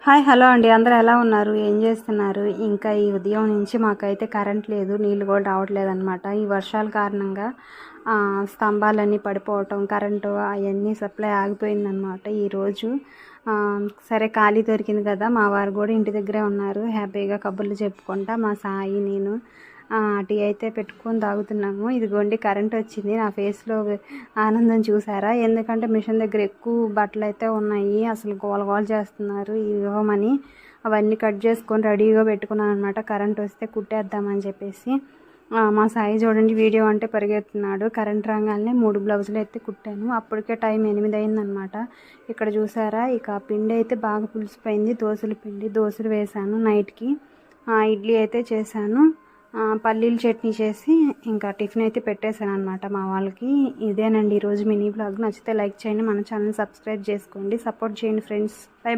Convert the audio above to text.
Hi hello అండి, అందరూ ఎలా ఉన్నారు? ఏం చేస్తున్నారు? ఇంకా ఈ ఉదయం నుంచి మాకైతే కరెంట్ లేదు, నీళ్ళు కూడా రావట్లేదు అనమాట. ఈ వర్షాల కారణంగా స్తంభాలన్నీ పడిపోవటం, కరెంటు అవన్నీ సప్లై ఆగిపోయిందనమాట ఈరోజు. సరే ఖాళీ దొరికింది కదా, మా వారు కూడా ఇంటి దగ్గరే ఉన్నారు. హ్యాపీగా కబుర్లు చెప్పుకుంటా మా సాయి నేను టీ అయితే పెట్టుకొని తాగుతున్నాము. ఇదిగోండి కరెంట్ వచ్చింది. నా ఫేస్లో ఆనందం చూసారా? ఎందుకంటే మిషన్ దగ్గర ఎక్కువ బట్టలు అయితే ఉన్నాయి, అసలు గోల చేస్తున్నారు ఇవ్వమని. అవన్నీ కట్ చేసుకొని రెడీగా పెట్టుకున్నాను అనమాట. కరెంట్ వస్తే కుట్టేద్దామని చెప్పేసి. మా సాయి చూడండి వీడియో అంటే పరిగెత్తున్నాడు. కరెంట్ రాగానే 3 బ్లౌజులు అయితే కుట్టాను. అప్పటికే టైం 8 అయిందనమాట. ఇక్కడ చూసారా, ఇక పిండి అయితే బాగా పులిసిపోయింది. దోశలు వేసాను నైట్కి. ఇడ్లీ అయితే చేశాను. పల్లీల చట్నీ చేసి ఇంకా టిఫిన్ అయితే పెట్టేశాను అనమాట మా వాళ్ళకి. ఇదేనండి ఈరోజు మినీ బ్లాగ్. నచ్చితే లైక్ చేయండి, మన ఛానల్ సబ్స్క్రైబ్ చేసుకోండి, సపోర్ట్ చేయండి ఫ్రెండ్స్. బై.